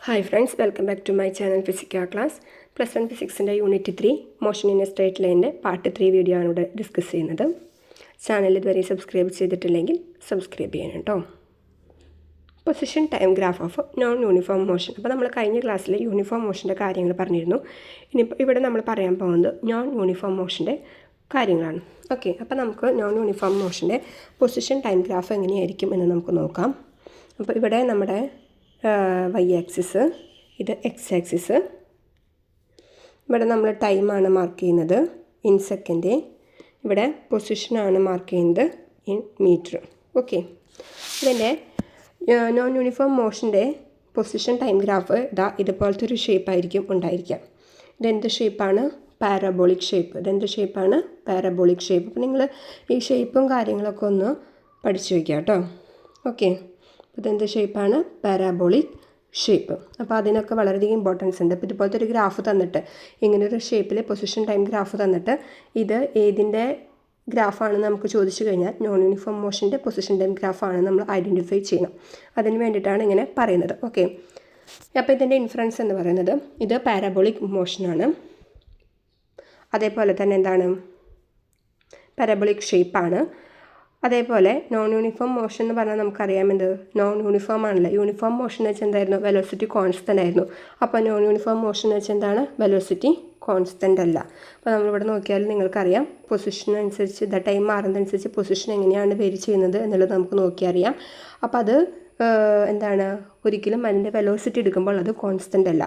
Hi friends, welcome back to my channel Physica class. Plus 1 Physics in Unit 3 Motion in a Straight Line Part 3 video ആണ് discuss ചെയ്യുന്നത്. Channel ഇതുവരെ subscribe ചെയ്തിട്ടില്ലെങ്കിൽ subscribe ചെയ്യണം കേട്ടോ. Position time graph of non uniform motion. അപ്പോൾ നമ്മൾ കഴിഞ്ഞ ക്ലാസ്സിൽ യൂണിഫോം മോഷൻ്റെ കാര്യങ്ങൾ പറഞ്ഞിരുന്നു. ഇനിയിപ്പോൾ ഇവിടെ നമ്മൾ പറയാൻ പോകുന്നത് നോൺ യൂണിഫോം മോഷൻ്റെ കാര്യങ്ങളാണ്. ഓക്കെ, അപ്പോൾ നമുക്ക് നോൺ യൂണിഫോം മോഷൻ്റെ പൊസിഷൻ ടൈം ഗ്രാഫ് എങ്ങനെയായിരിക്കും എന്ന് നമുക്ക് നോക്കാം. അപ്പോൾ ഇവിടെ നമ്മുടെ വൈ ആക്സിസ്, ഇത് എക്സ് ആക്സിസ്. ഇവിടെ നമ്മൾ ടൈമാണ് മാർക്ക് ചെയ്യുന്നത് ഇൻ സെക്കൻഡ്. ഇവിടെ പൊസിഷനാണ് മാർക്ക് ചെയ്യുന്നത് ഇൻ മീറ്റർ. ഓക്കെ, ഇതിൻ്റെ നോൺ യൂണിഫോം മോഷൻ്റെ പൊസിഷൻ ടൈം ഗ്രാഫ് ഇതുപോലത്തെ ഒരു ഷേപ്പായിരിക്കും ഉണ്ടായിരിക്കുക. ഇതെന്ത് ഷേപ്പാണ്? Parabolic shape. ഇതെന്ത് ഷേപ്പാണ്? Parabolic shape. അപ്പോൾ നിങ്ങൾ ഈ ഷേപ്പും കാര്യങ്ങളൊക്കെ ഒന്ന് പഠിച്ചു വയ്ക്കുക കേട്ടോ. ഓക്കെ, ഇതെന്ത് ഷേപ്പാണ്? Parabolic shape. അപ്പോൾ അതിനൊക്കെ വളരെയധികം ഇമ്പോർട്ടൻസ് ഉണ്ട്. അപ്പോൾ ഇതുപോലത്തെ ഒരു ഗ്രാഫ് തന്നിട്ട്, ഇങ്ങനൊരു ഷേപ്പിൽ പൊസിഷൻ ടൈം ഗ്രാഫ് തന്നിട്ട് ഇത് ഏതിൻ്റെ ഗ്രാഫാണെന്ന് നമുക്ക് ചോദിച്ചു കഴിഞ്ഞാൽ നോൺ യൂണിഫോം മോഷൻ്റെ പൊസിഷൻ ടൈം ഗ്രാഫാണ് നമ്മൾ ഐഡൻറ്റിഫൈ ചെയ്യണം. അതിന് വേണ്ടിയിട്ടാണ് ഇങ്ങനെ പറയുന്നത്. ഓക്കെ, അപ്പോൾ ഇതിൻ്റെ ഇൻഫറൻസ് എന്ന് പറയുന്നത് ഇത് പാരാബോളിക് മോഷനാണ്. അതേപോലെ തന്നെ എന്താണ്? പാരാബോളിക് ഷേപ്പാണ്. അതേപോലെ നോൺ യൂണിഫോം മോഷൻ എന്ന് പറഞ്ഞാൽ നമുക്കറിയാം എന്ത്? നോൺ യൂണിഫോം ആണല്ലോ. യൂണിഫോം മോഷൻ എന്ന് വെച്ചാൽ എന്തായിരുന്നു? വെലോസിറ്റി കോൺസ്റ്റൻ്റ് ആയിരുന്നു. അപ്പോൾ നോൺ യൂണിഫോം മോഷൻ എന്ന് വെച്ചാൽ എന്താണ്? വെലോസിറ്റി കോൺസ്റ്റൻ്റ് അല്ല. അപ്പോൾ നമ്മളിവിടെ നോക്കിയാൽ നിങ്ങൾക്കറിയാം പൊസിഷൻ അനുസരിച്ച് ടൈം മാറുന്നതനുസരിച്ച് പൊസിഷൻ എങ്ങനെയാണ് വേരി ചെയ്യുന്നത് എന്നുള്ളത് നമുക്ക് നോക്കിയറിയാം. അപ്പോൾ അത് എന്താണ്? ഒരിക്കലും അതിൻ്റെ വെലോസിറ്റി എടുക്കുമ്പോൾ അത് കോൺസ്റ്റൻ്റ് അല്ല.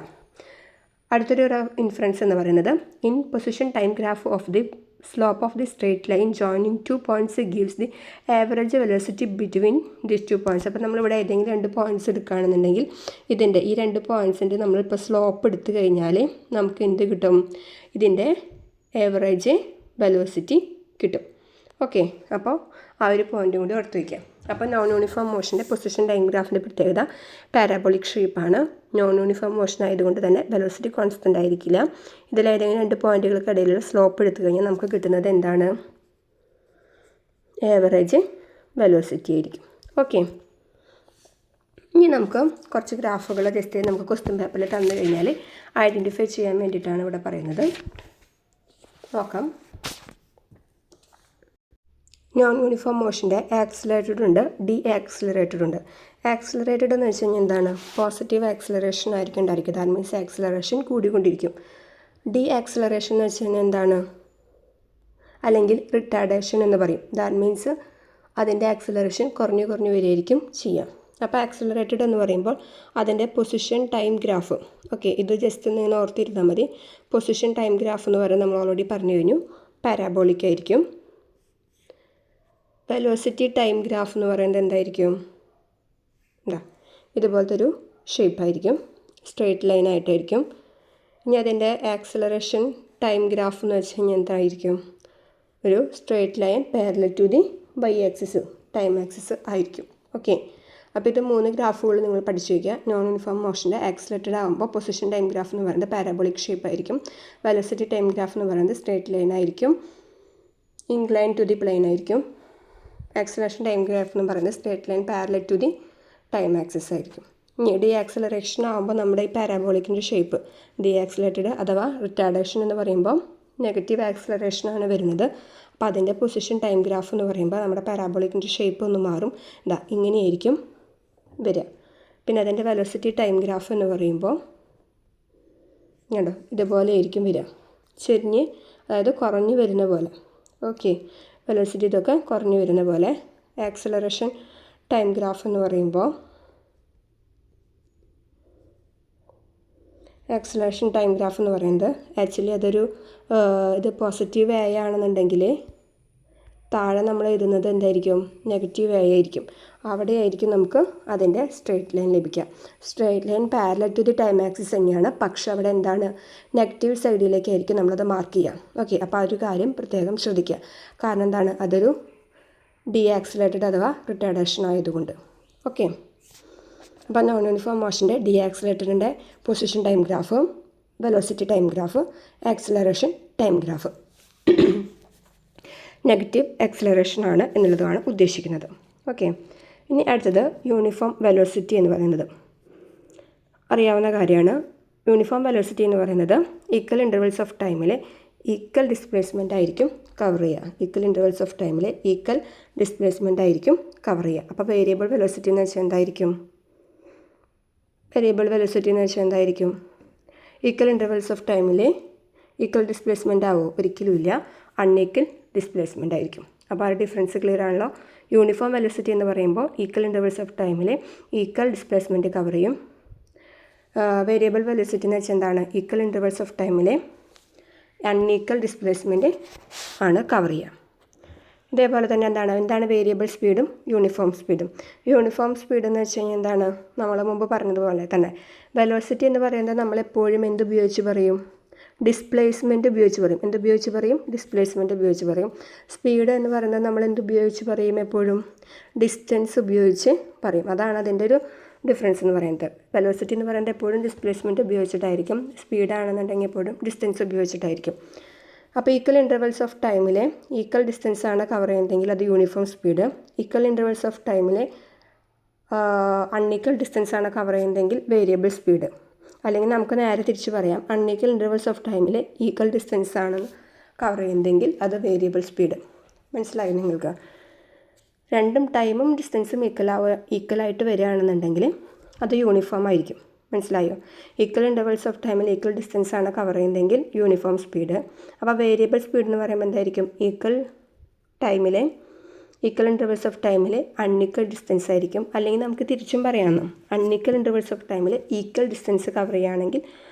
അടുത്തൊരു ഇൻഫറൻസ് എന്ന് പറയുന്നത് in position time graph of the slope of the straight line joining 2 points gives the average velocity between these 2 points. അപ്പോൾ നമ്മളിവിടെ ഏതെങ്കിലും 2 പോയിൻറ്റ്സ് എടുക്കുകയാണെന്നുണ്ടെങ്കിൽ ഇതിൻ്റെ ഈ 2 പോയിൻറ്റ്സിൻ്റെ നമ്മളിപ്പോൾ സ്ലോപ്പ് എടുത്തു കഴിഞ്ഞാൽ നമുക്ക് എന്ത് കിട്ടും? ഇതിൻ്റെ ആവറേജ് വെലോസിറ്റി കിട്ടും. ഓക്കെ, അപ്പോൾ ആ ഒരു പോയിൻറ്റും കൂടി ഓർത്ത് വയ്ക്കാം. അപ്പോൾ നോൺ യൂണിഫോം മോഷൻ്റെ പൊസിഷൻ ടൈം ഗ്രാഫിൻ്റെ പ്രത്യേകത പാരാബോളിക് ഷേപ്പാണ്. നോൺ യൂണിഫോം മോഷൻ ആയതുകൊണ്ട് തന്നെ വെലോസിറ്റി കോൺസ്റ്റൻ്റ് ആയിരിക്കില്ല. ഇതിലേതെങ്കിലും 2 പോയിൻറ്റുകൾക്കിടയിലുള്ള സ്ലോപ്പ് എടുത്തു കഴിഞ്ഞാൽ നമുക്ക് കിട്ടുന്നത് എന്താണ്? ആവറേജ് വെലോസിറ്റി ആയിരിക്കും. ഓക്കെ, ഇനി നമുക്ക് കുറച്ച് ഗ്രാഫുകൾ ജസ്റ്റ് നമുക്ക് ക്വസ്റ്റ്യൻ പേപ്പറിൽ തന്നു കഴിഞ്ഞാൽ ഐഡൻറ്റിഫൈ ചെയ്യാൻ വേണ്ടിയിട്ടാണ് ഇവിടെ പറയുന്നത്. നോക്കാം. നോൺ യൂണിഫോം മോഷൻ്റെ ആക്സിലറേറ്റഡ് ഉണ്ട്, ഡി ആക്സിലറേറ്റഡ് ഉണ്ട്. ആക്സിലറേറ്റഡ് എന്ന് വെച്ച് കഴിഞ്ഞാൽ എന്താണ്? പോസിറ്റീവ് ആക്സിലറേഷൻ ആയിരിക്കും ഉണ്ടായിരിക്കുക. ദാറ്റ് മീൻസ് ആക്സിലറേഷൻ കൂടിക്കൊണ്ടിരിക്കും. ഡി ആക്സിലറേഷൻ എന്ന് വെച്ച് കഴിഞ്ഞാൽ എന്താണ്? അല്ലെങ്കിൽ റിട്ടാർഡേഷൻ എന്ന് പറയും. ദാറ്റ് മീൻസ് അതിൻ്റെ ആക്സിലറേഷൻ കുറഞ്ഞു വരികയായിരിക്കും ചെയ്യാം. അപ്പോൾ ആക്സിലറേറ്റഡ് എന്ന് പറയുമ്പോൾ അതിൻ്റെ പൊസിഷൻ ടൈം ഗ്രാഫ്. ഓക്കെ, ഇത് ജസ്റ്റ് നിങ്ങൾ ഓർത്തിരുന്നാൽ മതി. പൊസിഷൻ ടൈം ഗ്രാഫ് എന്ന് പറയുന്നത് നമ്മൾ ഓൾറെഡി പറഞ്ഞു കഴിഞ്ഞു, പാരാബോളിക് ആയിരിക്കും. വെലോസിറ്റി ടൈം ഗ്രാഫ് എന്ന് പറയുന്നത് എന്തായിരിക്കും? ഇതുപോലത്തെ ഒരു ഷേപ്പായിരിക്കും, സ്ട്രെയിറ്റ് ലൈൻ ആയിട്ടായിരിക്കും. ഇനി അതിൻ്റെ ആക്സിലറേഷൻ ടൈം ഗ്രാഫ് എന്ന് വെച്ച് കഴിഞ്ഞാൽ എന്തായിരിക്കും? ഒരു straight line parallel to the Y axis, time axis ആയിരിക്കും. ഓക്കെ, അപ്പോൾ ഇത് 3 ഗ്രാഫുകൾ നിങ്ങൾ പഠിച്ചു വയ്ക്കുക. നോൺ യൂണിഫോം മോഷൻ്റെ ആക്സിലേറ്റഡ് ആകുമ്പോൾ പൊസിഷൻ ടൈം ഗ്രാഫ് എന്ന് പറയുന്നത് പാരാബോളിക് ഷേപ്പ് ആയിരിക്കും. വെലോസിറ്റി ടൈം ഗ്രാഫ് എന്ന് പറയുന്നത് സ്ട്രെയിറ്റ് ലൈൻ ആയിരിക്കും, ഇൻക്ലൈൻ ടു ദി പ്ലെയിൻ ആയിരിക്കും. ആക്സിലറേഷൻ ടൈം ഗ്രാഫ് എന്ന് പറയുന്നത് straight line parallel to the time axis ആയിരിക്കും. ഇനി ഡി ആക്സിലറേഷൻ ആകുമ്പോൾ നമ്മുടെ ഈ പാരാബോളിക്കിൻ്റെ ഷേപ്പ് ഡി ആക്സിലേറ്റഡ് അഥവാ റിട്ടാർഡേഷൻ എന്ന് പറയുമ്പോൾ നെഗറ്റീവ് ആക്സിലറേഷനാണ് വരുന്നത്. അപ്പോൾ അതിൻ്റെ പൊസിഷൻ ടൈം ഗ്രാഫ് എന്ന് പറയുമ്പോൾ നമ്മുടെ പാരാബോളിക്കിൻ്റെ ഷേപ്പ് ഒന്ന് മാറും. ഇങ്ങനെയായിരിക്കും വരിക. പിന്നെ അതിൻ്റെ വെലോസിറ്റി ടൈം ഗ്രാഫ് എന്ന് പറയുമ്പോൾ കണ്ടോ ഇതുപോലെ ആയിരിക്കും വരിക, ചെരിഞ്ഞ്, അതായത് കുറഞ്ഞു വരുന്ന പോലെ. ഓക്കെ, വെലോസിറ്റി ഇതൊക്കെ കുറഞ്ഞു വരുന്ന പോലെ. ആക്സിലറേഷൻ ടൈം ഗ്രാഫ് എന്ന് പറയുമ്പോൾ ആക്സിലറേഷൻ ടൈം ഗ്രാഫ് എന്ന് പറയുന്നത് ആക്ച്വലി അതൊരു ഇത് പോസിറ്റീവ് എ ആണെന്നുണ്ടെങ്കിൽ താഴെ നമ്മൾ എഴുതുന്നത് എന്തായിരിക്കും? നെഗറ്റീവ് എ ആയിരിക്കും. അവിടെ ആയിരിക്കും നമുക്ക് അതിൻ്റെ സ്ട്രെയിറ്റ് ലൈൻ ലഭിക്കുക. Straight line parallel to the time axis തന്നെയാണ്, പക്ഷേ അവിടെ എന്താണ്? നെഗറ്റീവ് സൈഡിലേക്കായിരിക്കും നമ്മളത് മാർക്ക് ചെയ്യുക. ഓക്കെ, അപ്പോൾ ആ ഒരു കാര്യം പ്രത്യേകം ശ്രദ്ധിക്കുക. കാരണം എന്താണ്? അതൊരു ഡി ആക്സിലേറ്റഡ് അഥവാ റിട്ടാർഡേഷൻ ആയതുകൊണ്ട്. ഓക്കെ, അപ്പോൾ നോൺ യൂണിഫോം മോഷൻ്റെ ഡി ആക്സിലേറ്റഡിൻ്റെ position time graph, velocity time graph, acceleration time graph. Negative acceleration ആണ് എന്നുള്ളതാണ് ഉദ്ദേശിക്കുന്നത്. ഓക്കെ, ഇനി അടുത്തത് യൂണിഫോം വെലോസിറ്റി എന്ന് പറയുന്നത്. അറിയാവുന്ന കാര്യമാണ്. യൂണിഫോം വെലോസിറ്റി എന്ന് പറയുന്നത് ഈക്വൽ ഇൻ്റർവെൽസ് ഓഫ് ടൈമിൽ ഈക്വൽ ഡിസ്പ്ലേസ്മെൻ്റ് ആയിരിക്കും കവർ ചെയ്യുക. ഈക്വൽ ഇൻ്റർവെൽസ് ഓഫ് ടൈമിൽ ഈക്വൽ ഡിസ്പ്ലേസ്മെൻ്റ് ആയിരിക്കും കവർ ചെയ്യുക. അപ്പോൾ വേരിയബിൾ വെലോസിറ്റി എന്ന് വെച്ചാൽ എന്തായിരിക്കും? വേരിയബിൾ വെലോസിറ്റി എന്ന് വെച്ചാൽ എന്തായിരിക്കും? ഈക്വൽ ഇൻ്റർവെൽസ് ഓഫ് ടൈമിൽ ഈക്വൽ ഡിസ്പ്ലേസ്മെൻ്റ് ആവുമോ? ഒരിക്കലുമില്ല, അൺഈക്വൽ ഡിസ്പ്ലേസ്മെൻ്റ് ആയിരിക്കും. അപ്പോൾ ആ ഡിഫറൻസ് ക്ലിയർ ആണല്ലോ. യൂണിഫോം വെലോസിറ്റി എന്ന് പറയുമ്പോൾ ഈക്വൽ ഇൻ്റർവെൽസ് ഓഫ് ടൈമിൽ ഈക്വൽ ഡിസ്പ്ലേസ്മെൻറ്റ് കവർ ചെയ്യും. വേരിയബിൾ വെലോസിറ്റി എന്ന് വെച്ചാൽ എന്താണ്? ഈക്വൽ ഇൻ്റർവെൽസ് ഓഫ് ടൈമിൽ അൺഈക്വൽ ഡിസ്പ്ലേസ്മെൻറ്റ് ആണ് കവർ ചെയ്യുക. ഇതേപോലെ തന്നെ എന്താണ് വേരിയബിൾ സ്പീഡും യൂണിഫോം സ്പീഡും? യൂണിഫോം സ്പീഡ് എന്ന് വെച്ച് കഴിഞ്ഞാൽ എന്താണ്? നമ്മൾ മുമ്പ് പറഞ്ഞതുപോലെ തന്നെ വെലോസിറ്റി എന്ന് പറയുന്നത് നമ്മളെപ്പോഴും എന്തുപയോഗിച്ച് പറയും? ഡിസ്പ്ലേസ്മെൻറ്റ് ഉപയോഗിച്ച് പറയും. എന്തുപയോഗിച്ച് പറയും? ഡിസ്പ്ലേസ്മെൻറ്റ് ഉപയോഗിച്ച് പറയും. സ്പീഡ് എന്ന് പറയുന്നത് നമ്മൾ എന്തുപയോഗിച്ച് പറയും? എപ്പോഴും ഡിസ്റ്റൻസ് ഉപയോഗിച്ച് പറയും. അതാണ് അതിൻ്റെ ഒരു ഡിഫറൻസ് എന്ന് പറയുന്നത്. വെലോസിറ്റി എന്ന് പറയുന്നത് എപ്പോഴും ഡിസ്പ്ലേസ്മെൻറ്റ് ഉപയോഗിച്ചിട്ടായിരിക്കും, സ്പീഡാണെന്നുണ്ടെങ്കിൽ എപ്പോഴും ഡിസ്റ്റൻസ് ഉപയോഗിച്ചിട്ടായിരിക്കും. അപ്പോൾ ഈക്വൽ ഇൻ്റർവെൽസ് ഓഫ് ടൈമിൽ ഈക്വൽ ഡിസ്റ്റൻസ് ആണ് കവർ ചെയ്യുന്നതെങ്കിൽ അത് uniform speed. Equal intervals of ടൈമിൽ അൺഈക്വൽ ഡിസ്റ്റൻസ് ആണ് കവർ ചെയ്യുന്നതെങ്കിൽ വേരിയബിൾ സ്പീഡ്. അല്ലെങ്കിൽ നമുക്ക് നേരെ തിരിച്ച് പറയാം, അൺഈക്വൽ ഇൻ്റർവെൽസ് ഓഫ് ടൈമിൽ ഈക്വൽ ഡിസ്റ്റൻസ് ആണ് കവർ ചെയ്യുന്നതെങ്കിൽ അത് വേരിയബിൾ സ്പീഡ്. മനസ്സിലായി നിങ്ങൾക്ക്? രണ്ടും ടൈമും ഡിസ്റ്റൻസും ഈക്വലായിട്ട് വരികയാണെന്നുണ്ടെങ്കിൽ അത് യൂണിഫോം ആയിരിക്കും. മനസ്സിലായോ? ഈക്വൽ ഇൻ്റർവെൽസ് ഓഫ് ടൈമിൽ ഈക്വൽ ഡിസ്റ്റൻസ് ആണ് കവർ ചെയ്യുന്നതെങ്കിൽ യൂണിഫോം സ്പീഡ്. അപ്പോൾ വേരിയബിൾ സ്പീഡ് എന്ന് പറയുമ്പോൾ എന്തായിരിക്കും? ഈക്വൽ ഇൻ്റർവെൽസ് ഓഫ് ടൈമിൽ അൺഈക്വൽ ഡിസ്റ്റൻസ് ആയിരിക്കും. അല്ലെങ്കിൽ നമുക്ക് തിരിച്ചും പറയാമെന്നും, അൺഈക്വൽ ഇൻ്റർവെൽസ് ഓഫ് ടൈമിൽ ഈക്വൽ ഡിസ്റ്റൻസ് കവർ ചെയ്യുകയാണെങ്കിൽ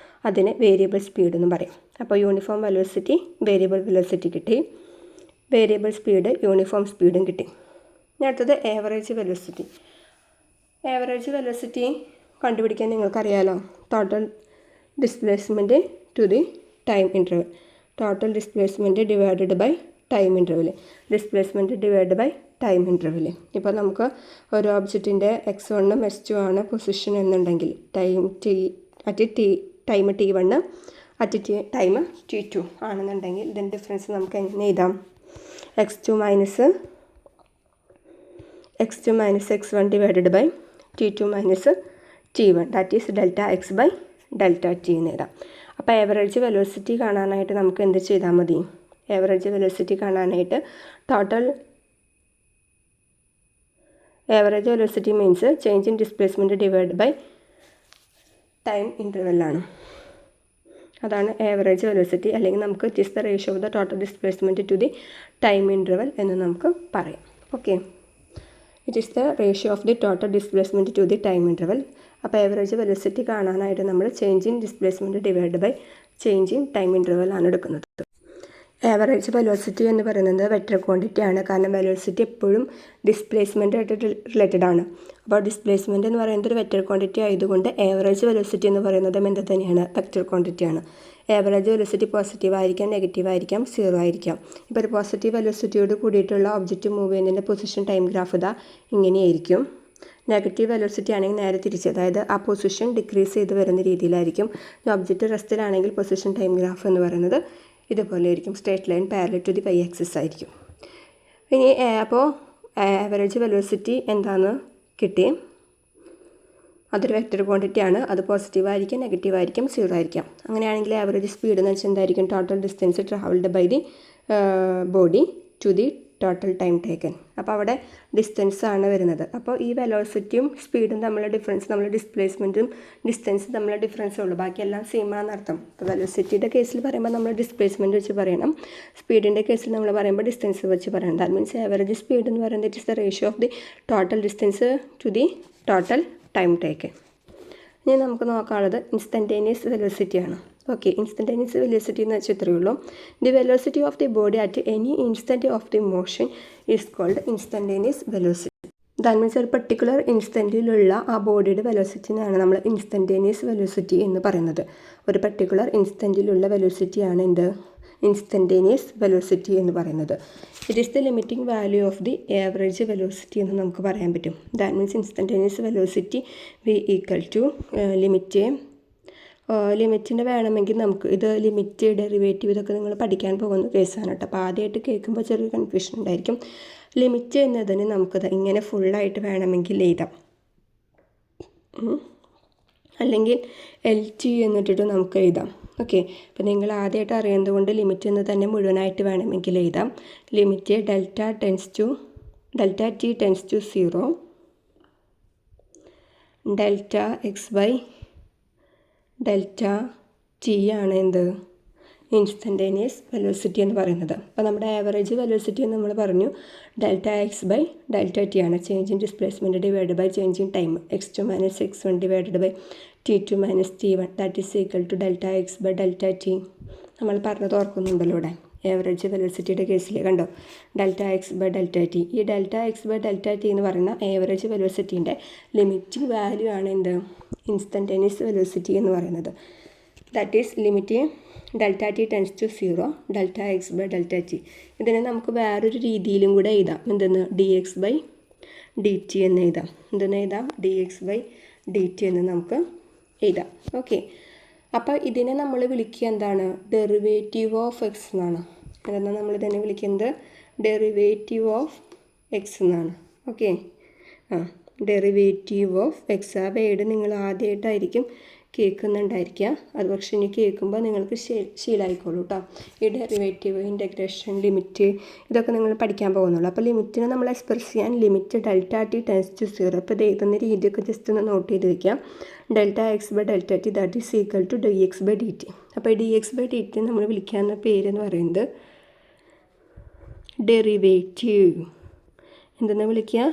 അതിന് വേരിയബിൾ സ്പീഡ് എന്ന് പറയും. അപ്പോൾ യൂണിഫോം വെലോസിറ്റി വേരിയബിൾ വെലോസിറ്റി കിട്ടി, വേരിയബിൾ സ്പീഡ് യൂണിഫോം സ്പീഡും കിട്ടി. ഇനി അടുത്തത് ആവറേജ് വെലോസിറ്റി. ആവറേജ് വെലോസിറ്റി കണ്ടുപിടിക്കാൻ നിങ്ങൾക്കറിയാലോ, total displacement to the time interval. Total displacement divided by time interval. Displacement divide by time interval. ഇപ്പോൾ നമുക്ക് ഒരു ഒബ്ജക്റ്റിൻ്റെ x1 x2 ആണ് പൊസിഷൻ എന്നുണ്ടെങ്കിൽ time time t1 at time t2 ആണെന്നുണ്ടെങ്കിൽ ഇതിൻ്റെ ഡിഫറൻസ് നമുക്ക് എങ്ങനെ എഴുതാം? x2 minus x1 divided by t2 minus t1 that is delta X by delta T എന്ന് എഴുതാം. അപ്പോൾ ആവറേജ് വെലോസിറ്റി കാണാനായിട്ട് നമുക്ക് എന്ത് ചെയ്താൽ മതി? ആവറേജ് വെലോസിറ്റി കാണാനായിട്ട് average velocity means change in displacement divide by time ഇൻ്റർവെല്ലാണ്. അതാണ് ആവറേജ് വെലോസിറ്റി. അല്ലെങ്കിൽ നമുക്ക് it is the ratio of the total displacement to the time interval എന്ന് നമുക്ക് പറയാം. ഓക്കെ, it is the ratio of the total displacement to the time interval. അപ്പോൾ average velocity കാണാനായിട്ട് നമ്മൾ change in displacement divide by change in time interval ആണ് എടുക്കുന്നത്. Average velocity എന്ന് പറയുന്നത് വെക്റ്റർ ക്വാണ്ടിറ്റി ആണ്. കാരണം വെലോസിറ്റി എപ്പോഴും ഡിസ്പ്ലേസ്മെൻറ്റ് ആയിട്ട് റിലേറ്റഡ് ആണ്. അപ്പോൾ ഡിസ്പ്ലേസ്മെൻറ്റ് എന്ന് പറയുന്നത് ഒരു വെക്റ്റർ ക്വാണ്ടിറ്റി ആയതുകൊണ്ട് ആവറേജ് വെലോസിറ്റി എന്ന് പറയുന്നത് എന്ത് തന്നെയാണ്? വെക്റ്റർ ക്വാണ്ടിറ്റിയാണ്. ആവറേജ് വെലോസിറ്റി പോസിറ്റീവ് ആയിരിക്കാം, നെഗറ്റീവ് ആയിരിക്കാം, സീറോ ആയിരിക്കാം. ഇപ്പോൾ ഒരു പോസിറ്റീവ് വെലോസിറ്റിയോട് കൂടിയിട്ടുള്ള ഒബ്ജക്റ്റ് മൂവ് ചെയ്യുന്നതിൻ്റെ പൊസിഷൻ ടൈം ഗ്രാഫ് ഇതാ ഇങ്ങനെയായിരിക്കും. നെഗറ്റീവ് വെലോസിറ്റി ആണെങ്കിൽ നേരെ തിരിച്ച്, അതായത് ആ പൊസിഷൻ ഡിക്രീസ് ചെയ്ത് വരുന്ന രീതിയിലായിരിക്കും. ഒബ്ജക്റ്റ് റെസ്റ്റിലാണെങ്കിൽ പൊസിഷൻ ടൈം ഗ്രാഫ് എന്ന് പറയുന്നത് ഇതുപോലെ ആയിരിക്കും. Straight line parallel to the Y axis ആയിരിക്കും. ഇനി അപ്പോൾ ആവറേജ് വെലോസിറ്റി എന്താണെന്ന് കിട്ടി. അതൊരു വെക്റ്റർ ക്വാണ്ടിറ്റി ആണ്. അത് പോസിറ്റീവ് ആയിരിക്കും, നെഗറ്റീവ് ആയിരിക്കും, സീറോ ആയിരിക്കാം. അങ്ങനെയാണെങ്കിൽ ആവറേജ് സ്പീഡ് എന്ന് വെച്ചാൽ എന്തായിരിക്കും? Total distance travelled by the body to the total time taken. അപ്പോൾ അവിടെ ഡിസ്റ്റൻസ് ആണ് വരുന്നത്. അപ്പോൾ ഈ വെലോസിറ്റിയും സ്പീഡും തമ്മിലുള്ള ഡിഫറൻസ്, നമ്മൾ ഡിസ്പ്ലേസ്മെൻറ്റും ഡിസ്റ്റൻസും തമ്മിലുള്ള ഡിഫറൻസേ ഉള്ളൂ. ബാക്കിയെല്ലാം സെയിം ആണെന്നർത്ഥം. അപ്പോൾ വെലോസിറ്റിയുടെ കേസിൽ പറയുമ്പോൾ നമ്മൾ ഡിസ്പ്ലേസ്മെൻറ്റ് വെച്ച് പറയണം. സ്പീഡിൻ്റെ കേസിൽ നമ്മൾ പറയുമ്പോൾ ഡിസ്റ്റൻസ് വെച്ച് പറയണം. ദാറ്റ് മീൻസ് ആവറേജ് സ്പീഡ് എന്ന് പറയുന്നത് it is the ratio of the total distance to the total time taken. ഇനി നമുക്ക് നോക്കാനുള്ളത് ഇൻസ്റ്റൻറ്റേനിയസ് വെലോസിറ്റിയാണ്. ഓക്കെ, ഇൻസ്റ്റൻറ്റേനിയസ് വെലോസിറ്റി എന്ന് വെച്ചാൽ ഇത്രയേ ഉള്ളൂ. The velocity of the body at any instant of the motion is called instantaneous velocity. That means ഒരു particular ഇൻസ്റ്റൻറ്റിലുള്ള ആ ബോഡിയുടെ വെലോസിറ്റിനാണ് നമ്മൾ ഇൻസ്റ്റൻറ്റേനിയസ് വെലോസിറ്റി എന്ന് പറയുന്നത്. ഒരു പെർട്ടിക്കുലർ ഇൻസ്റ്റൻറ്റിലുള്ള വെലോസിറ്റിയാണ് എന്ത്? ഇൻസ്റ്റൻറ്റേനിയസ് വെലോസിറ്റി എന്ന് പറയുന്നത്. It is the limiting value of the average velocity എന്ന് നമുക്ക് പറയാൻ പറ്റും. That means instantaneous velocity V equal to ലിമിറ്റിൻ്റെ വേണമെങ്കിൽ നമുക്ക് ഇത് ലിമിറ്റ്, ഡെറിവേറ്റീവ് ഇതൊക്കെ നിങ്ങൾ പഠിക്കാൻ പോകുന്ന കേസാണ് കേട്ടോ. അപ്പോൾ ആദ്യമായിട്ട് കേൾക്കുമ്പോൾ ചെറിയ കൺഫ്യൂഷൻ ഉണ്ടായിരിക്കും. ലിമിറ്റ് എന്നതിന് നമുക്കത് ഇങ്ങനെ ഫുള്ളായിട്ട് വേണമെങ്കിൽ എഴുതാം. അല്ലെങ്കിൽ LT എന്നിട്ടിട്ട് നമുക്ക് എഴുതാം. ഓക്കെ, അപ്പോൾ നിങ്ങൾ ആദ്യമായിട്ട് അറിയുന്നത് കൊണ്ട് ലിമിറ്റ് എന്ന് തന്നെ മുഴുവനായിട്ട് വേണമെങ്കിൽ എഴുതാം. Limit delta t tends to 0 delta X by delta T ആണ് എന്ത് ഇൻസ്റ്റൻറ്റേനിയസ് വെലോസിറ്റി എന്ന് പറയുന്നത്. അപ്പോൾ നമ്മുടെ ആവറേജ് വെലോസിറ്റി എന്ന് നമ്മൾ പറഞ്ഞു delta X by delta T ആണ്. Change in displacement divide by change in time x2 minus x1 divided by t2 minus t1 that is equal to delta X by delta T. നമ്മൾ പറഞ്ഞത് ഓർക്കുന്നുണ്ടല്ലോ ഇവിടെ average വെലോസിറ്റിയുടെ കേസിൽ കണ്ടോ, delta X by delta T. ഈ delta X by delta T എന്ന് പറയുന്ന ആവറേജ് വെലോസിറ്റീൻ്റെ ലിമിറ്റിംഗ് വാല്യൂ ആണ് എന്ത് ഇൻസ്റ്റൻറ്റേനിയസ് വെലോസിറ്റി എന്ന് പറയുന്നത്. That is limit delta t tends to 0 delta X by delta t. ഇതിനെ നമുക്ക് വേറൊരു രീതിയിലും കൂടെ എഴുതാം. എന്തെന്ന് dx ബൈ dt എന്ന് എഴുതാം. എന്തെന്ന് എഴുതാം dx ബൈ dt എന്ന് നമുക്ക് എഴുതാം. ഓക്കെ, അപ്പോൾ ഇതിനെ നമ്മൾ വിളിക്കുക എന്താണ് ഡെറിവേറ്റീവ് ഓഫ് എക്സ് എന്നാണ്. അതെന്നാൽ നമ്മൾ ഇതിനെ വിളിക്കുന്നത് ഡെറിവേറ്റീവ് ഓഫ് എക്സ് എന്നാണ്. ഓക്കെ, ഡെറിവേറ്റീവ് ഓഫ് എക്സ്. ആ വേർഡ് നിങ്ങൾ ആദ്യമായിട്ടായിരിക്കും കേൾക്കുന്നുണ്ടായിരിക്കുക. അത് പക്ഷേ ഇനി കേൾക്കുമ്പോൾ നിങ്ങൾക്ക് ശീലമായിക്കോളൂ കേട്ടോ. ഈ ഡെറിവേറ്റീവ്, ഇൻ്റഗ്രേഷൻ, ലിമിറ്റ് ഇതൊക്കെ നിങ്ങൾ പഠിക്കാൻ പോകുന്നുള്ളൂ. അപ്പോൾ ലിമിറ്റിനെ നമ്മൾ എക്സ്പ്രസ് ചെയ്യാൻ limit delta t tends to 0. അപ്പോൾ ഇത് എഴുതുന്ന രീതിയൊക്കെ ജസ്റ്റ് ഒന്ന് നോട്ട് ചെയ്ത് വയ്ക്കാം. Delta X by delta t that is equal to dx by dt. അപ്പോൾ ഈ dx ബൈ dt നമ്മൾ വിളിക്കാവുന്ന പേരെന്ന് പറയുന്നത് ഡെറിവേറ്റീവ്. എന്തെന്ന് വിളിക്കുക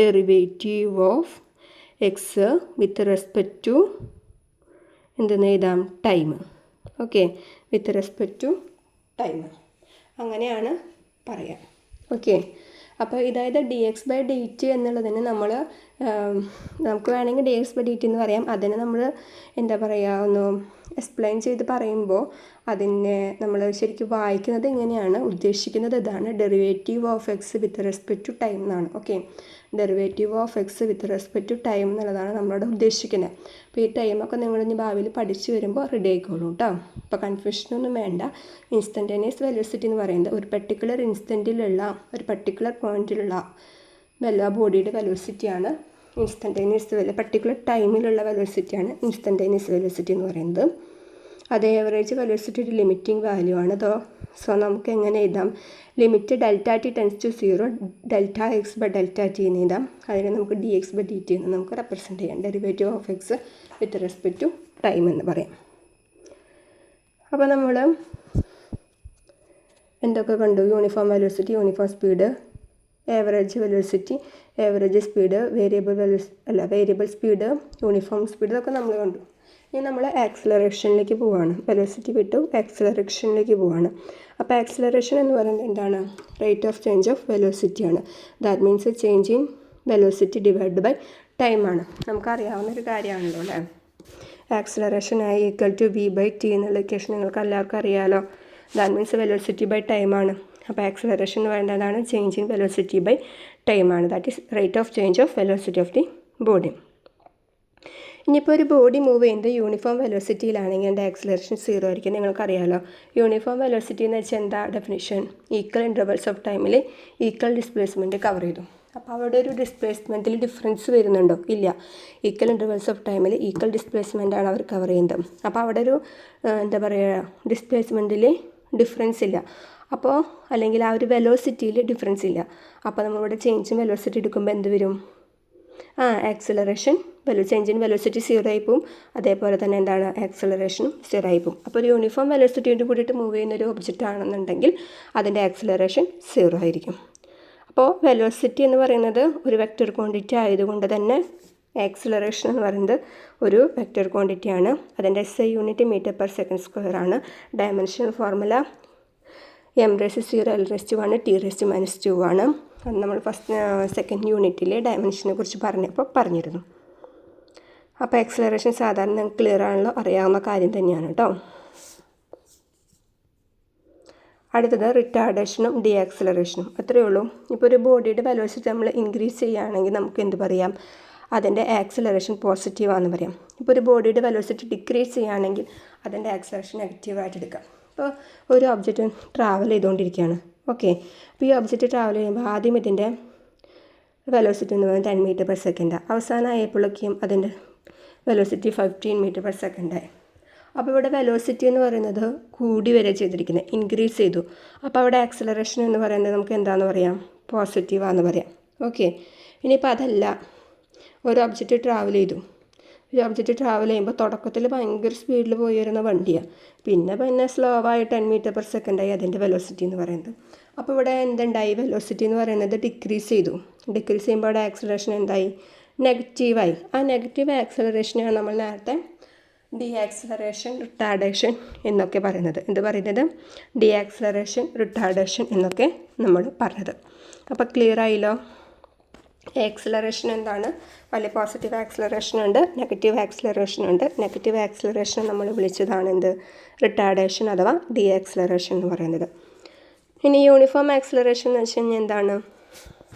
derivative of X with respect to എന്തെന്ന് എഴുതാം time. Okay, with respect to time അങ്ങനെയാണ് പറയാം. ഓക്കെ, അപ്പോൾ ഇതായത് dx ബൈ dt എന്നുള്ളതിന് നമുക്ക് വേണമെങ്കിൽ dx ബൈ dt എന്ന് പറയാം. അതിനെ നമ്മൾ എന്താ പറയുക ഒന്ന് എക്സ്പ്ലെയിൻ ചെയ്ത് പറയുമ്പോൾ അതിനെ നമ്മൾ ശരിക്കും വായിക്കുന്നത് ഇങ്ങനെയാണ്, ഉദ്ദേശിക്കുന്നത് ഇതാണ് derivative of X with respect to time എന്നാണ്. ഓക്കെ, derivative of X with respect to time എന്നുള്ളതാണ് നമ്മളോട് ഉദ്ദേശിക്കുന്നത്. അപ്പോൾ ഈ ടൈമൊക്കെ നിങ്ങൾ ഇനി ഭാവിയിൽ പഠിച്ചു വരുമ്പോൾ റെഡി ആയിക്കോളൂ കേട്ടോ. അപ്പോൾ കൺഫ്യൂഷനൊന്നും വേണ്ട. ഇൻസ്റ്റൻറ്റേനിയസ് വെലോസിറ്റി എന്ന് പറയുന്നത് ഒരു പെർട്ടിക്കുലർ ഇൻസ്റ്റൻറ്റിലുള്ള ഒരു പെർട്ടിക്കുലർ പോയിൻറ്റിലുള്ള ബോഡിയുടെ വെലോസിറ്റിയാണ് ഇൻസ്റ്റൻറ്റേനിയസ് പെർട്ടിക്കുലർ ടൈമിലുള്ള വെലോസിറ്റിയാണ് ഇൻസ്റ്റൻറ്റേനിയസ് വെലോസിറ്റി എന്ന് പറയുന്നത്. അത് ആവറേജ് വെലോസിറ്റിയുടെ ലിമിറ്റിംഗ് വാല്യൂ ആണ്. സോ നമുക്ക് എങ്ങനെ എഴുതാം limit delta t tends to 0 delta X by delta T എന്ന് എഴുതാം. അതിനെ നമുക്ക് dx ബൈ dt എന്ന് നമുക്ക് റെപ്രസെൻറ്റ് ചെയ്യാം. Derivative of X with respect to time എന്ന് പറയാം. അപ്പോൾ നമ്മൾ എന്തൊക്കെ കണ്ടു? Uniform velocity, uniform speed, average velocity, average speed, variable speed, uniform speed ഇതൊക്കെ നമ്മൾ കണ്ടു. ഇനി നമ്മൾ ആക്സിലറേഷനിലേക്ക് പോവുകയാണ്. വെലോസിറ്റി വിട്ടു ആക്സിലറേഷനിലേക്ക് പോവുകയാണ്. അപ്പോൾ ആക്സിലറേഷൻ എന്ന് പറയുന്നത് എന്താണ്? റേറ്റ് ഓഫ് ചേഞ്ച് ഓഫ് വെലോസിറ്റിയാണ്. That means change in velocity divide by ടൈമാണ്. നമുക്കറിയാവുന്നൊരു കാര്യമാണല്ലോ അല്ലേ. Acceleration equal to v by T എന്നുള്ള ഇക്വേഷൻ നിങ്ങൾക്ക് എല്ലാവർക്കും അറിയാമല്ലോ. ദാറ്റ് മീൻസ് വെലോസിറ്റി ബൈ ടൈമാണ്. അപ്പോൾ ആക്സിലറേഷൻ എന്ന് പറയുന്നതാണ് ചേഞ്ച് ഇൻ വെലോസിറ്റി ബൈ ടൈമാണ്. That is rate of change of velocity of the body. ഇനിയിപ്പോൾ ഒരു ബോഡി മൂവ് ചെയ്യുന്നത് യൂണിഫോം വെലോസിറ്റിയിലാണെങ്കിൽ എൻ്റെ ആക്സിലറേഷൻ 0 ആയിരിക്കും. നിങ്ങൾക്കറിയാമല്ലോ യൂണിഫോം വെലോസിറ്റി എന്ന് വെച്ചാൽ എന്താ ഡെഫിനിഷൻ? ഈക്വൽ ഇൻ്റർവൽസ് ഓഫ് ടൈമിൽ ഈക്വൽ ഡിസ്പ്ലേസ്മെൻറ്റ് കവർ ചെയ്തു. അപ്പോൾ അവിടെ ഒരു ഡിസ്പ്ലേസ്മെൻറ്റിൽ ഡിഫറൻസ് വരുന്നുണ്ടോ? ഇല്ല. ഈക്വൽ ഇൻ്റർവൽസ് ഓഫ് ടൈമിൽ ഈക്വൽ ഡിസ്പ്ലേസ്മെൻറ്റാണ് അവർ കവർ ചെയ്യുന്നത്. അപ്പോൾ അവിടെ ഒരു എന്താ പറയുക ഡിസ്പ്ലേസ്മെൻറ്റിൽ ഡിഫറൻസ് ഇല്ല. അപ്പോൾ അല്ലെങ്കിൽ ആ ഒരു വെലോസിറ്റിയിൽ ഡിഫറൻസ് ഇല്ല. അപ്പോൾ നമ്മളിവിടെ ചേഞ്ച് ഇൻ വെലോസിറ്റി എടുക്കുമ്പോൾ എന്ത് വരും? ആക്സിലറേഷൻ ചേഞ്ച് ഇൻ വെലോസിറ്റി 0 ആയി പോവും. അതേപോലെ തന്നെ എന്താണ് ആക്സിലറേഷനും 0 ആയി പോവും. അപ്പോൾ ഒരു യൂണിഫോം വെലോസിറ്റിയോട് കൂടിയിട്ട് മൂവ് ചെയ്യുന്ന ഒരു ഒബ്ജക്റ്റ് ആണെന്നുണ്ടെങ്കിൽ അതിൻ്റെ ആക്സിലറേഷൻ 0 ആയിരിക്കും. അപ്പോൾ വെലോസിറ്റി എന്ന് പറയുന്നത് ഒരു വെക്റ്റർ ക്വാണ്ടിറ്റി ആയതുകൊണ്ട് തന്നെ ആക്സിലറേഷൻ എന്ന് പറയുന്നത് ഒരു വെക്റ്റർ ക്വാണ്ടിറ്റിയാണ്. അതിൻ്റെ SI unit metre per second square ആണ്. Dimensional formula m⁻⁴ l⁻⁴ t⁻⁻2 ആണ്. അത് നമ്മൾ സെക്കൻഡ് യൂണിറ്റിൽ ഡയമെൻഷനെ കുറിച്ച് പറഞ്ഞിരുന്നു. അപ്പോൾ ആക്സിലറേഷൻ സാധാരണ നിങ്ങൾക്ക് ക്ലിയർ ആണല്ലോ, അറിയാവുന്ന കാര്യം തന്നെയാണ് കേട്ടോ. അടുത്തത് റിട്ടാർഡേഷനും ആക്സിലറേഷനും. അത്രയേ ഉള്ളൂ. ഇപ്പോൾ ഒരു ബോഡിയുടെ വെലോസിറ്റി നമ്മൾ ഇൻക്രീസ് ചെയ്യുകയാണെങ്കിൽ നമുക്ക് എന്ത് പറയാം? അതിൻ്റെ ആക്സിലറേഷൻ പോസിറ്റീവാണെന്ന് പറയാം. ഇപ്പോൾ ഒരു ബോഡിയുടെ വെലോസിറ്റി ഡിക്രീസ് ചെയ്യുകയാണെങ്കിൽ അതിൻ്റെ ആക്സിലറേഷൻ നെഗറ്റീവായിട്ട് എടുക്കാം. ഇപ്പോൾ ഒരു ഒബ്ജക്റ്റ് ട്രാവൽ ചെയ്തുകൊണ്ടിരിക്കുകയാണ്. ഓക്കെ, അപ്പോൾ ഈ ഒബ്ജക്റ്റ് ട്രാവൽ ചെയ്യുമ്പോൾ ആദ്യം ഇതിൻ്റെ വെലോസിറ്റി എന്ന് പറയുന്നത് 10 മീറ്റർ പെർ സെക്കൻഡ്. അവസാനമായപ്പോഴേക്കും അതിൻ്റെ വെലോസിറ്റി 15 മീറ്റർ/സെക്കൻഡ് ആയി. അപ്പോൾ ഇവിടെ വെലോസിറ്റി എന്ന് പറയുന്നത് കൂടി വരെ ചെയ്തിരിക്കുന്നത്, ഇൻക്രീസ് ചെയ്തു. അപ്പോൾ അവിടെ ആക്സിലറേഷൻ എന്ന് പറയുന്നത് നമുക്ക് എന്താണെന്ന് പറയാം, പോസിറ്റീവാണെന്ന് പറയാം. ഓക്കെ, ഇനിയിപ്പോൾ അതല്ല, ഒരു ഒബ്ജക്റ്റ് ട്രാവൽ ചെയ്തു. ഒരു ഒബ്ജക്റ്റ് ട്രാവൽ ചെയ്യുമ്പോൾ തുടക്കത്തിൽ ഭയങ്കര സ്പീഡിൽ പോയി വരുന്ന വണ്ടിയാണ്, പിന്നെ സ്ലോ ആയി 10 മീറ്റർ/സെക്കൻഡ് ആയി അതിൻ്റെ വെലോസിറ്റി എന്ന് പറയുന്നത്. അപ്പോൾ ഇവിടെ എന്തുണ്ടായി, വെലോസിറ്റി എന്ന് പറയുന്നത് ഡിക്രീസ് ചെയ്തു. ഡിക്രീസ് ചെയ്യുമ്പോൾ അവിടെ ആക്സിലറേഷൻ എന്തായി, നെഗറ്റീവായി. ആ നെഗറ്റീവ് ആക്സിലറേഷനെയാണ് നമ്മൾ നേരത്തെ ഡീആക്സിലറേഷൻ, റിട്ടാർഡേഷൻ എന്നൊക്കെ പറയുന്നത്. എന്ത് പറയുന്നത്, ഡീആക്സിലറേഷൻ, റിട്ടാർഡേഷൻ എന്നൊക്കെ നമ്മൾ പറഞ്ഞത്. അപ്പോൾ ക്ലിയർ ആയില്ലോ. ആക്സിലറേഷൻ എന്താണ്, വലിയ പോസിറ്റീവ് ആക്സിലറേഷൻ ഉണ്ട്, നെഗറ്റീവ് ആക്സിലറേഷൻ ഉണ്ട്. നെഗറ്റീവ് ആക്സിലറേഷൻ നമ്മൾ വിളിച്ചതാണ് എന്ത്, റിട്ടാർഡേഷൻ അഥവാ ഡീആക്സിലറേഷൻ എന്ന് പറയുന്നത്. ഇനി യൂണിഫോം ആക്സിലറേഷൻ എന്ന് വെച്ച് കഴിഞ്ഞാൽ എന്താണ്,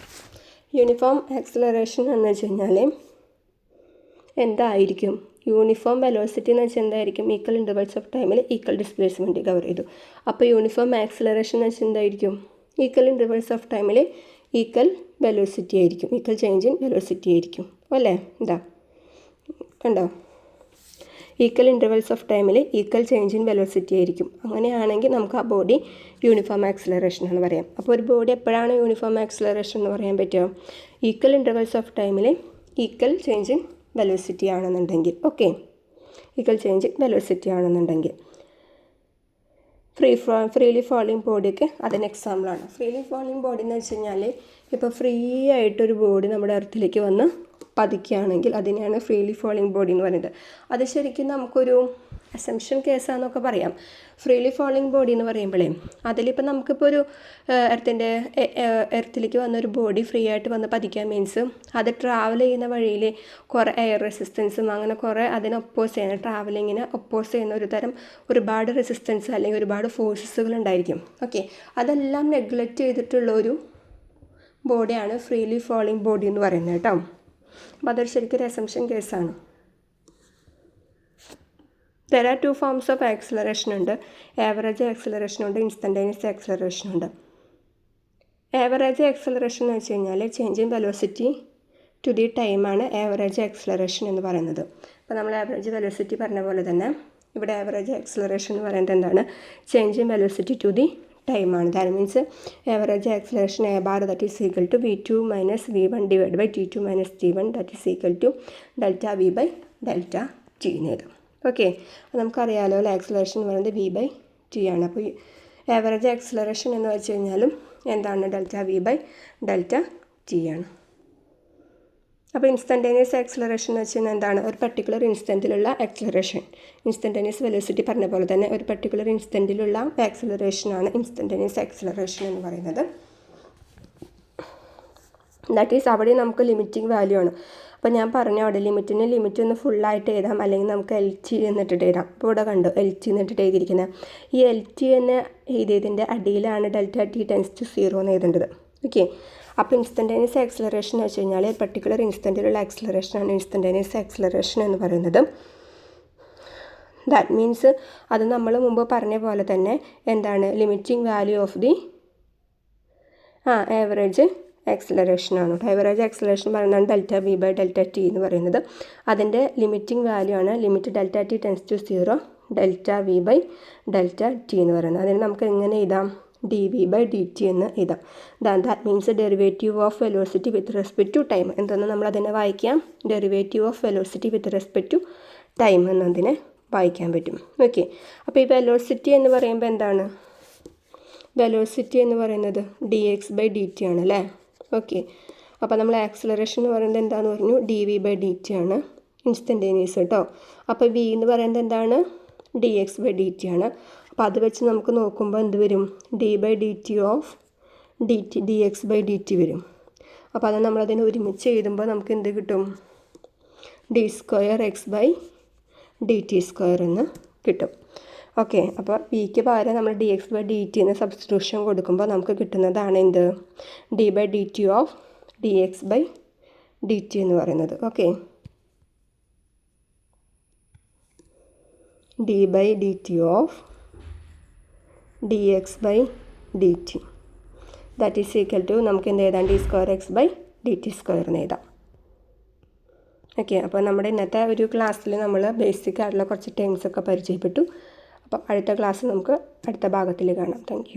യൂണിഫോം ആക്സിലറേഷൻ എന്ന് വെച്ച് കഴിഞ്ഞാൽ എന്തായിരിക്കും, യൂണിഫോം വെലോസിറ്റി എന്ന് വെച്ചാൽ എന്തായിരിക്കും, ഈക്വൽ ഇൻ്റർവൽസ് ഓഫ് ടൈമിൽ ഈക്വൽ ഡിസ്പ്ലേസ്മെൻറ്റ് കവർ ചെയ്തു. അപ്പോൾ യൂണിഫോം ആക്സിലറേഷൻ എന്ന് വെച്ചാൽ എന്തായിരിക്കും, ഈക്വൽ ഇൻ്റർവൽസ് ഓഫ് ടൈമിൽ ഈക്വൽ വെലോസിറ്റി ആയിരിക്കും, ഈക്വൽ ചേഞ്ച് ഇൻ വെലോസിറ്റി ആയിരിക്കും അല്ലേ. എന്താ കണ്ടോ, ഈക്വൽ ഇൻ്റർവൽസ് ഓഫ് ടൈമിൽ ഈക്വൽ ചേഞ്ച് ഇൻ വെലോസിറ്റി ആയിരിക്കും. അങ്ങനെയാണെങ്കിൽ നമുക്ക് ആ ബോഡി യൂണിഫോം ആക്സിലറേഷൻ എന്ന് പറയാം. അപ്പോൾ ഒരു ബോഡി എപ്പോഴാണ് യൂണിഫോം ആക്സിലറേഷൻ എന്ന് പറയാൻ പറ്റുക, ഈക്വൽ ഇൻ്റർവൽസ് ഓഫ് ടൈമിൽ ഈക്വൽ ചേഞ്ച് ഇൻ വെലോസിറ്റി ആണെന്നുണ്ടെങ്കിൽ. ഓക്കെ, ഈക്വൽ ചേഞ്ച് വെലോസിറ്റി ആണെന്നുണ്ടെങ്കിൽ. ഫ്രീലി ഫോളിങ് ബോഡിയൊക്കെ അതിന് എക്സാമ്പിളാണ്. ഫ്രീലി ഫോളിങ് ബോഡി എന്ന് വെച്ച് കഴിഞ്ഞാൽ ഇപ്പോൾ ഫ്രീ ആയിട്ടൊരു ബോഡി നമ്മുടെ എർത്തിലേക്ക് വന്ന് പതിക്കുകയാണെങ്കിൽ അതിനെയാണ് ഫ്രീലി ഫോളിങ് ബോഡി എന്ന് പറയുന്നത്. അത് ശരിക്കും നമുക്കൊരു അസംഷൻ കേസാണെന്നൊക്കെ പറയാം. ഫ്രീലി ഫോളിങ് ബോഡി എന്ന് പറയുമ്പോഴേ അതിലിപ്പോൾ നമുക്കിപ്പോൾ ഒരു എർത്തിലേക്ക് വന്നൊരു ബോഡി ഫ്രീ ആയിട്ട് വന്ന് പതിക്കാൻ മീൻസ് അത് ട്രാവൽ ചെയ്യുന്ന വഴിയിൽ കുറേ എയർ റെസിസ്റ്റൻസും അങ്ങനെ കുറേ അതിനെ ഒപ്പോസ് ചെയ്യുന്ന ട്രാവലിങ്ങിനെ ഒപ്പോസ് ചെയ്യുന്ന ഒരു തരം ഒരുപാട് റെസിസ്റ്റൻസ് അല്ലെങ്കിൽ ഒരുപാട് ഫോഴ്സസുകൾ ഉണ്ടായിരിക്കും. ഓക്കെ, അതെല്ലാം നെഗ്ലക്റ്റ് ചെയ്തിട്ടുള്ളൊരു ബോഡിയാണ് ഫ്രീലി ഫോളിങ് ബോഡി എന്ന് പറയുന്നത് കേട്ടോ. അപ്പോൾ അതൊരു ശരിക്കും ഒരു അസംഷൻ കേസാണ്. There are two forms of acceleration ഉണ്ട്, ആവറേജ് ആക്സിലറേഷൻ ഉണ്ട്, ഇൻസ്റ്റൻറ്റേനിയസ് ആക്സിലറേഷൻ ഉണ്ട്. ആവറേജ് ആക്സിലറേഷൻ എന്ന് വെച്ച് കഴിഞ്ഞാൽ change in velocity to the ടൈമാണ് ആവറേജ് ആക്സിലറേഷൻ എന്ന് പറയുന്നത്. അപ്പോൾ നമ്മൾ ആവറേജ് വെലോസിറ്റി പറഞ്ഞ പോലെ തന്നെ ഇവിടെ ആവറേജ് ആക്സിലറേഷൻ എന്ന് പറയുന്നത് എന്താണ്, change in velocity to the ടൈമാണ്. That means average acceleration A bar that is equal to v2 - v1 divide by t2 - t1 that is equal to delta v by delta t എന്ന് എഴുതാം. Okay, അപ്പോൾ നമുക്കറിയാലോ acceleration എന്ന് പറയുന്നത് v by t ആണ്. അപ്പോൾ average acceleration എന്ന് വെച്ച് കഴിഞ്ഞാലും എന്താണ്, delta v by delta t ആണ്. അപ്പോൾ ഇൻസ്റ്റൻറ്റേനിയസ് ആക്സിലറേഷൻ എന്ന് വെച്ച് കഴിഞ്ഞാൽ എന്താണ്, ഒരു പർട്ടിക്കുലർ ഇൻസ്റ്റൻറ്റിലുള്ള ആക്സിലറേഷൻ. ഇൻസ്റ്റൻറ്റേനിയസ് വെലോസിറ്റി പറഞ്ഞ പോലെ തന്നെ ഒരു പർട്ടിക്കുലർ ഇൻസ്റ്റൻറ്റിലുള്ള ആക്സിലറേഷനാണ് ഇൻസ്റ്റൻറ്റേനിയസ് ആക്സിലറേഷൻ എന്ന് പറയുന്നത്. ദാറ്റ് ഈസ് അവിടെ നമുക്ക് ലിമിറ്റിംഗ് വാല്യൂ ആണ്. അപ്പോൾ ഞാൻ പറഞ്ഞു അവിടെ ലിമിറ്റ് ഒന്ന് ഫുള്ളായിട്ട് എഴുതാം, അല്ലെങ്കിൽ നമുക്ക് LT എന്നിട്ടിട്ട് എഴുതാം. അപ്പോൾ ഇവിടെ കണ്ടു LT എന്നിട്ടിട്ട് എഴുതിയിരിക്കുന്നത്. ഈ LT എന്ന് എഴുതിയതിൻ്റെ അടിയിലാണ് ഡെൽറ്റ t → 0 എന്ന് എഴുതേണ്ടത്. ഓക്കെ, അപ്പോൾ ഇൻസ്റ്റൻറ്റേനിയസ് ആക്സിലറേഷൻ എന്ന് വെച്ച് കഴിഞ്ഞാൽ പർട്ടിക്കുലർ ഇൻസ്റ്റൻറ്റിലുള്ള ആക്സിലറേഷനാണ് ഇൻസ്റ്റൻറ്റേനിയസ് ആക്സിലറേഷൻ എന്ന് പറയുന്നത്. ദാറ്റ് മീൻസ് അത് നമ്മൾ മുമ്പ് പറഞ്ഞ പോലെ തന്നെ എന്താണ്, limiting value of the average ആക്സിലറേഷനാണ്. ആവറേജ് ആക്സിലറേഷൻ പറയുന്നതാണ് delta v by delta t എന്ന് പറയുന്നത്. അതിൻ്റെ ലിമിറ്റിംഗ് വാല്യൂ ആണ് limit delta t → 0 delta v by delta t എന്ന് പറയുന്നത്. അതിന് നമുക്ക് എങ്ങനെ എഴുതാം, dv ബൈ dt എന്ന് എഴുതാം. That means derivative of velocity with respect to time. എന്തെന്ന് നമ്മൾ അതിനെ വായിക്കാം, derivative of velocity with respect to time എന്നതിനെ വായിക്കാൻ പറ്റും. ഓക്കെ, അപ്പോൾ ഈ വെലോസിറ്റി എന്ന് പറയുമ്പോൾ എന്താണ്, വെലോസിറ്റി എന്ന് പറയുന്നത് dx ബൈ dt ആണ് അല്ലേ. ഓക്കെ, അപ്പോൾ നമ്മൾ ആക്സിലറേഷൻ എന്ന് പറയുന്നത് എന്താണെന്ന് പറഞ്ഞു, dv ബൈ dt ആണ്, ഇൻസ്റ്റൻറ്റേനിയസ് കേട്ടോ. അപ്പോൾ v എന്ന് പറയുന്നത് എന്താണ്, dx ബൈ dt ആണ്. അപ്പോൾ അത് വെച്ച് നമുക്ക് നോക്കുമ്പോൾ എന്ത് വരും, d by dt of dx by dt വരും. അപ്പോൾ അത് നമ്മളതിനെ ഒരുമിച്ച് എഴുതുമ്പോൾ നമുക്ക് എന്ത് കിട്ടും, d²x ബൈ dt² എന്ന് കിട്ടും. ഓക്കെ, അപ്പോൾ വിക്ക് പകരം നമ്മൾ dx ബൈ dt എന്ന് സബ്സ്റ്റിറ്റ്യൂഷൻ കൊടുക്കുമ്പോൾ നമുക്ക് കിട്ടുന്നതാണ് എന്ത്, d by dt of dx by dt എന്ന് പറയുന്നത്. Okay, d by dt of dx by dt that is equal to നമുക്ക് എന്ത് എഴുതാം, d²x ബൈ dt² എന്ന് എഴുതാം. ഓക്കെ, അപ്പോൾ നമ്മുടെ ഇന്നത്തെ ഒരു ക്ലാസ്സിൽ നമ്മൾ ബേസിക് ആയിട്ടുള്ള കുറച്ച് ടേംസൊക്കെ പരിചയപ്പെട്ടു. അപ്പോൾ അടുത്ത ക്ലാസ് നമുക്ക് അടുത്ത ഭാഗത്തിൽ കാണാം. താങ്ക്